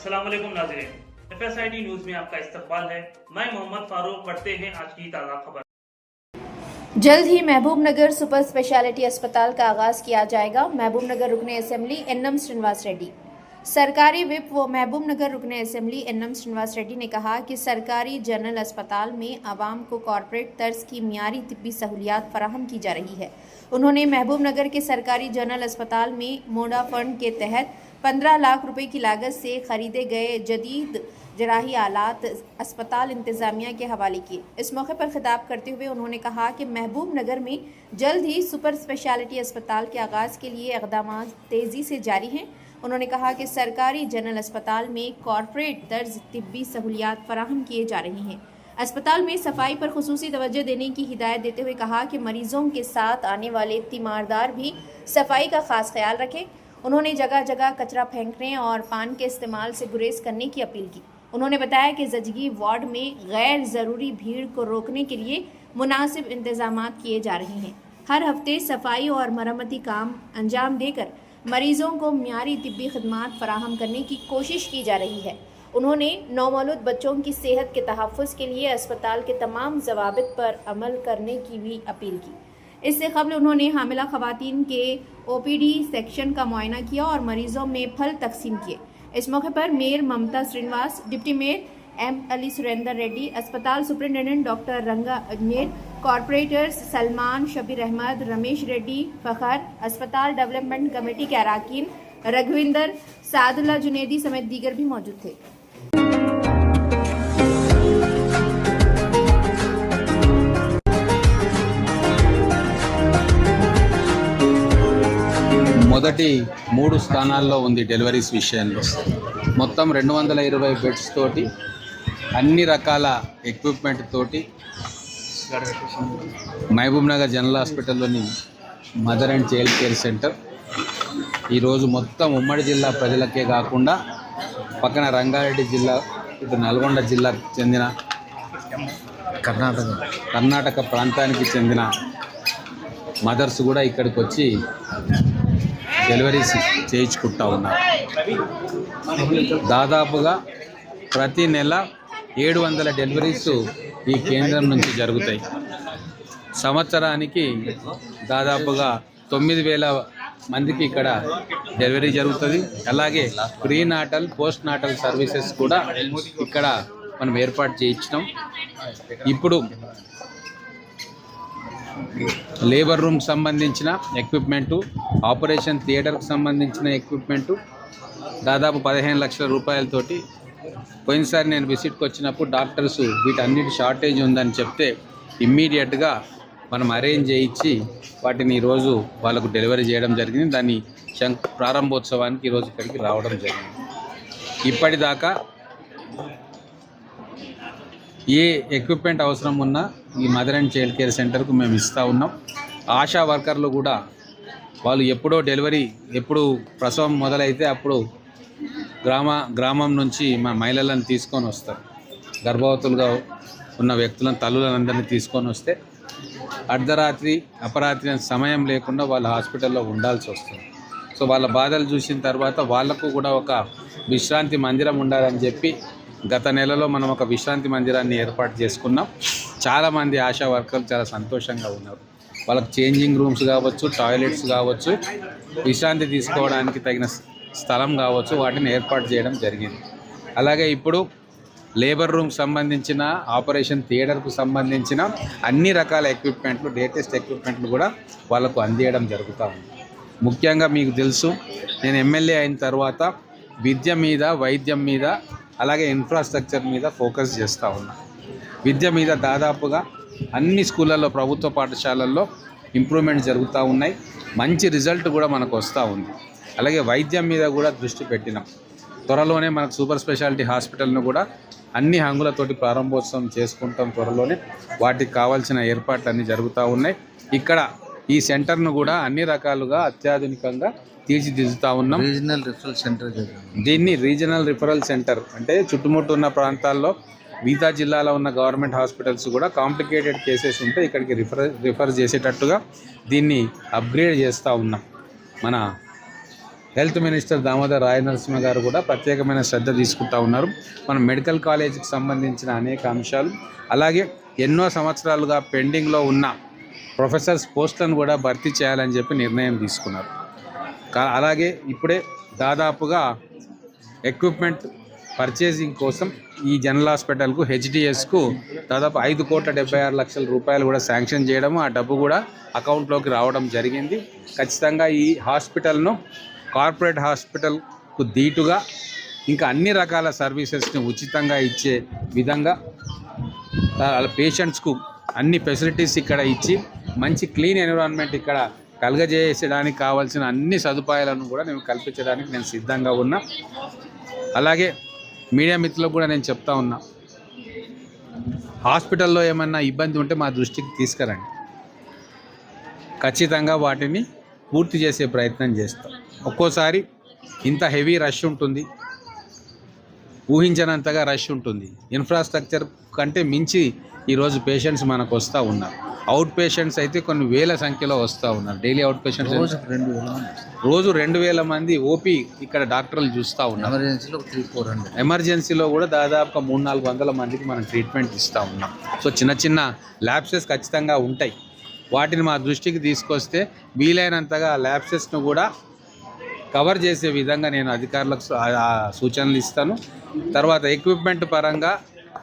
अस्सलाम वालेकुम नाज़रीन, FSID न्यूज में आपका इस्तकबाल है। मैं मोहम्मद फारूक। पढ़ते हैं आज की ताज़ा खबर। जल्द ही महबूब नगर सुपर स्पेशलिटी अस्पताल का आगाज किया जाएगा। महबूब नगर रुकने असेंबली एनएम श्रीनिवास रेड्डी। सरकारी विप व महबूब नगर रुकने असेंबली एनएम श्रीनिवास रेड्डी ने कहा कि सरकारी जनरल अस्पताल में आवाम को कॉरपोरेट तर्ज की मियारी तिब्बी सहूलियात फराहम की जा रही है। उन्होंने महबूब नगर के सरकारी जनरल अस्पताल में मोडा फंड के तहत 15 लाख रुपए की लागत से खरीदे गए जदीद जराही आलात अस्पताल इंतजामिया के हवाले किए। इस मौके पर खिताब करते हुए उन्होंने कहा कि महबूब नगर में जल्द ही सुपर स्पेशलिटी अस्पताल के आगाज़ के लिए इक़दाम तेज़ी से जारी हैं। उन्होंने कहा कि सरकारी जनरल अस्पताल में कॉरपोरेट तर्ज तिब्बी सहूलियात फराहम किए जा रही हैं। अस्पताल में सफाई पर खुसूसी तवज्जो देने की हिदायत देते हुए कहा कि मरीजों के साथ आने वाले तीमारदार भी सफाई का खास ख्याल रखें। उन्होंने जगह जगह कचरा फेंकने और पान के इस्तेमाल से गुरेज करने की अपील की। उन्होंने बताया कि जजगी वार्ड में गैर ज़रूरी भीड़ को रोकने के लिए मुनासिब इंतजामात किए जा रहे हैं। हर हफ्ते सफाई और मरम्मती काम अंजाम देकर मरीजों को मियारी तिब्बी खदमात फराहम करने की कोशिश की जा रही है। उन्होंने नौमौलूद बच्चों की सेहत के तहफ़्फ़ुज़ के लिए अस्पताल के तमाम ज़वाबित पर अमल करने की भी अपील की। इससे कबल उन्होंने हामिला ख़वातीन के OPD सेक्शन का मुआयना किया और मरीजों में फल तकसीम किए। इस मौके पर mayor Mamata Srinivas, deputy mayor M. Ali Surender Reddy, अस्पताल superintendent doctor Ranga Ajmer, corporators Salman, Shabbir Ahmed, Ramesh Reddy, Fakhar, अस्पताल डेवलपमेंट कमेटी के अरकान, रघुविंदर, सादुल्ला जुनेदी समेत दीगर भी मौजूद थे। మొదటి 3 స్థానాల్లో ఉంది డెలివరీస్ విషయంలో. మొత్తం 220 బెడ్స్ తోటి అన్ని రకాల ఎక్విప్మెంట్ తోటి మహబూబ్ నగర్ జనరల్ హాస్పిటల్లోని mother and child care centre ఈరోజు మొత్తం ఉమ్మడి జిల్లా ప్రజలకే కాకుండా పక్కన రంగారెడ్డి జిల్లా, ఇటు నల్గొండ జిల్లాకు చెందిన కర్ణాటక ప్రాంతానికి చెందిన మదర్స్ కూడా ఇక్కడికి వచ్చి డెలివరీస్ చేయించుకుంటా ఉన్నారు. దాదాపుగా ప్రతి నెల 700 డెలివరీస్ ఈ కేంద్రం నుంచి జరుగుతాయి. సంవత్సరానికి దాదాపుగా 9000 మందికి ఇక్కడ డెలివరీ జరుగుతుంది. అలాగే ప్రీనాటల్, పోస్ట్ నాటల్ సర్వీసెస్ కూడా ఇక్కడ మనం ఏర్పాటు చేయించినాం. ఇప్పుడు లేబర్ రూమ్ సంబంధించిన ఎక్విప్మెంటు, ఆపరేషన్ థియేటర్కి సంబంధించిన ఎక్విప్మెంటు దాదాపు 15 లక్షల రూపాయలతోటి పోయినసారి నేను విజిట్కి వచ్చినప్పుడు డాక్టర్స్ వీటన్నిటి షార్టేజ్ ఉందని చెప్తే ఇమ్మీడియట్గా మనం అరేంజ్ చేయించి వాటిని ఈరోజు వాళ్ళకు డెలివరీ చేయడం జరిగింది. దాన్ని ప్రారంభోత్సవానికి ఈరోజు ఇక్కడికి రావడం జరిగింది. ఇప్పటిదాకా ఏ ఎక్విప్మెంట్ అవసరం ఉన్నా ఈ మదర్ అండ్ చైల్డ్ కేర్ సెంటర్కు మేము ఇస్తూ ఉన్నాం. ఆశా వర్కర్లు కూడా వాళ్ళు ఎప్పుడు ప్రసవం మొదలైతే అప్పుడు గ్రామం నుంచి మా మహిళలను తీసుకొని వస్తారు. గర్భవతులుగా ఉన్న వ్యక్తులను, తల్లులందరినీ తీసుకొని వస్తే అర్ధరాత్రి, అపరాత్రి సమయం లేకుండా వాళ్ళ హాస్పిటల్లో ఉండాల్సి వస్తుంది. సో వాళ్ళ బాధలు చూసిన తర్వాత వాళ్ళకు కూడా ఒక విశ్రాంతి మందిరం ఉండాలని చెప్పి గత నెలలో మనం ఒక విశ్రాంతి మందిరాన్ని ఏర్పాటు చేసుకున్నాం. చాలామంది ఆశా వర్కర్లు చాలా సంతోషంగా ఉన్నారు. వాళ్ళకి చేంజింగ్ రూమ్స్ కావచ్చు, టాయిలెట్స్ కావచ్చు, విశ్రాంతి తీసుకోవడానికి తగిన స్థలం కావచ్చు, వాటిని ఏర్పాటు చేయడం జరిగింది. అలాగే ఇప్పుడు లేబర్ రూమ్కి సంబంధించిన, ఆపరేషన్ థియేటర్కు సంబంధించిన అన్ని రకాల ఎక్విప్మెంట్లు, లేటెస్ట్ ఎక్విప్మెంట్లు కూడా వాళ్ళకు అందియడం జరుగుతూ ఉంది. ముఖ్యంగా మీకు తెలుసు, నేను ఎమ్మెల్యే అయిన తర్వాత విద్య మీద, వైద్యం మీద, అలాగే ఇన్ఫ్రాస్ట్రక్చర్ మీద ఫోకస్ చేస్తూ ఉన్నా. విద్య మీద దాదాపుగా అన్ని స్కూళ్ళల్లో, ప్రభుత్వ పాఠశాలల్లో ఇంప్రూవ్మెంట్ జరుగుతూ ఉన్నాయి. మంచి రిజల్ట్ కూడా మనకు వస్తూ ఉంది. అలాగే వైద్యం మీద కూడా దృష్టి పెట్టినాం. త్వరలోనే మనకు సూపర్ స్పెషాలిటీ హాస్పిటల్ను కూడా అన్ని హంగులతోటి ప్రారంభోత్సవం చేసుకుంటాం త్వరలోనే. వాటికి కావాల్సిన ఏర్పాట్లన్నీ జరుగుతూ ఉన్నాయి. ఇక్కడ ఈ సెంటర్ను కూడా అన్ని రకాలుగా అత్యాధునికంగా తీర్చిదిద్దుతూ ఉన్నాం. దీన్ని రీజనల్ రిఫరల్ సెంటర్ అంటే చుట్టుముట్టు ఉన్న ప్రాంతాల్లో మిగతా జిల్లాలో ఉన్న గవర్నమెంట్ హాస్పిటల్స్ కూడా కాంప్లికేటెడ్ కేసెస్ ఉంటే ఇక్కడికి రిఫర్ చేసేటట్టుగా దీన్ని అప్గ్రేడ్ చేస్తూ ఉన్నాం. మన హెల్త్ మినిస్టర్ దామోదర్ రాయ నరసింహ గారు కూడా ప్రత్యేకమైన శ్రద్ధ తీసుకుంటా ఉన్నారు. మన మెడికల్ కాలేజీకి సంబంధించిన అనేక అంశాలు, అలాగే ఎన్నో సంవత్సరాలుగా పెండింగ్లో ఉన్న ప్రొఫెసర్స్ పోస్టులను కూడా భర్తీ చేయాలని చెప్పి నిర్ణయం తీసుకున్నారు. అలాగే ఇప్పుడే దాదాపుగా ఎక్విప్మెంట్ పర్చేసింగ్ కోసం ఈ జనరల్ హాస్పిటల్కు హెచ్డిఎస్కు దాదాపు 5,76,00,000 రూపాయలు కూడా శాంక్షన్ చేయడము, ఆ డబ్బు కూడా అకౌంట్లోకి రావడం జరిగింది. ఖచ్చితంగా ఈ హాస్పిటల్ను కార్పొరేట్ హాస్పిటల్కు దీటుగా ఇంకా అన్ని రకాల సర్వీసెస్ని ఉచితంగా ఇచ్చే విధంగా పేషెంట్స్కు అన్ని ఫెసిలిటీస్ ఇక్కడ ఇచ్చి మంచి క్లీన్ ఎన్విరాన్మెంట్ ఇక్కడ కలుగజేసడానికి కావాల్సిన అన్ని సదుపాయాలను కూడా నేను కల్పించడానికి నేను సిద్ధంగా ఉన్నా. అలాగే మీడియా మిత్రులకు కూడా నేను చెప్తా ఉన్నా, హాస్పిటల్లో ఏమన్నా ఇబ్బంది ఉంటే మా దృష్టికి తీసుకురండి, ఖచ్చితంగా వాటిని పూర్తి చేసే ప్రయత్నం చేస్తాం. ఒక్కోసారి ఇంత హెవీ రష్ ఉంటుంది, ఊహించనంతగా రష్ ఉంటుంది. ఇన్ఫ్రాస్ట్రక్చర్ కంటే మించి ఈరోజు పేషెంట్స్ మనకు వస్తూ ఉన్నారు. అవుట్ పేషెంట్స్ అయితే కొన్ని వేల సంఖ్యలో వస్తూ ఉన్నారు. డైలీ అవుట్ పేషెంట్స్ రోజు 2,000 మంది ఓపీ ఇక్కడ డాక్టర్లు చూస్తూ ఉన్నారు. ఎమర్జెన్సీలో కూడా దాదాపుగా 300-400 మందికి మనం ట్రీట్మెంట్ ఇస్తూ ఉన్నాం. సో చిన్న చిన్న ల్యాబ్సెస్ ఖచ్చితంగా ఉంటాయి, వాటిని మా దృష్టికి తీసుకొస్తే వీలైనంతగా ల్యాబ్సెస్ను కూడా కవర్ చేసే విధంగా నేను అధికారులకు సూచనలు ఇస్తాను. తర్వాత ఎక్విప్మెంట్ పరంగా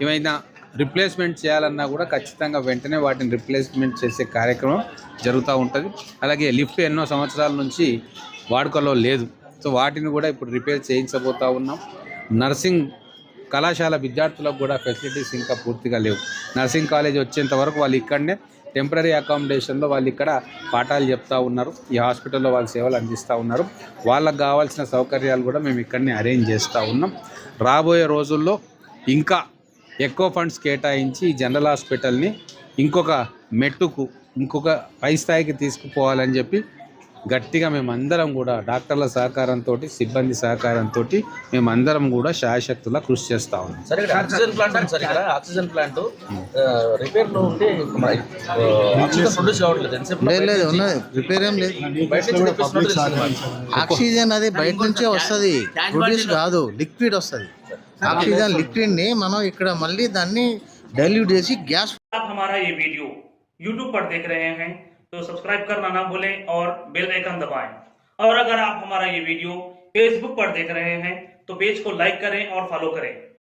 ఏమైనా రిప్లేస్మెంట్ చేయాలన్నా కూడా ఖచ్చితంగా వెంటనే వాటిని రిప్లేస్మెంట్ చేసే కార్యక్రమం జరుగుతూ ఉంటుంది. అలాగే లిఫ్ట్ ఎన్నో సంవత్సరాల నుంచి వాడుకలో లేదు, సో వాటిని కూడా ఇప్పుడు రిపేర్ చేయించబోతూ ఉన్నాం. నర్సింగ్ కళాశాల విద్యార్థులకు కూడా ఫెసిలిటీస్ ఇంకా పూర్తిగా లేవు. నర్సింగ్ కాలేజ్ వచ్చేంత వరకు వాళ్ళు ఇక్కడనే టెంపరీ అకామిడేషన్లో వాళ్ళు ఇక్కడ పాఠాలు చెప్తూ ఉన్నారు, ఈ హాస్పిటల్లో వాళ్ళు సేవలు అందిస్తూ ఉన్నారు. వాళ్ళకు కావాల్సిన సౌకర్యాలు కూడా మేము ఇక్కడనే అరేంజ్ చేస్తూ ఉన్నాం. రాబోయే రోజుల్లో ఇంకా ఎక్కువ ఫండ్స్ కేటాయించి ఈ జనరల్ హాస్పిటల్ని ఇంకొక మెట్టుకు, ఇంకొక పై స్థాయికి తీసుకుపోవాలని చెప్పి గట్టిగా మేమందరం కూడా డాక్టర్ల సహకారంతో, సిబ్బంది సహకారంతో మేమందరం కూడా శాయశక్తులా కృషి చేస్తూ ఉన్నాం. సరే, ఆక్సిజన్ ప్లాంట్ ఉంది సార్, ఇక్కడ ఆక్సిజన్ ప్లాంట్ రిపేర్లో ఉంటే ఆక్సిజన్ ప్రొడ్యూస్ కావట్లేదు. లేదు ఉన్నది, రిపేర్ ఏం లేదు. ఆక్సిజన్ అది బయట నుంచే వస్తుంది, ప్రొడ్యూస్ కాదు, లిక్విడ్ వస్తుంది. ఆక్సిజన్ లిక్విడ్ ని మనం ఇక్కడ మళ్ళీ దాన్ని డైల్యూట్ చేసి గ్యాస్. आप हमारा ये वीडियो YouTube पर देख रहे हैं तो सब्सक्राइब करना ना भूलें और बेल आइकन दबाएं। और अगर आप हमारा ये वीडियो Facebook पर देख रहे हैं तो पेज को लाइक करें और फॉलो करें।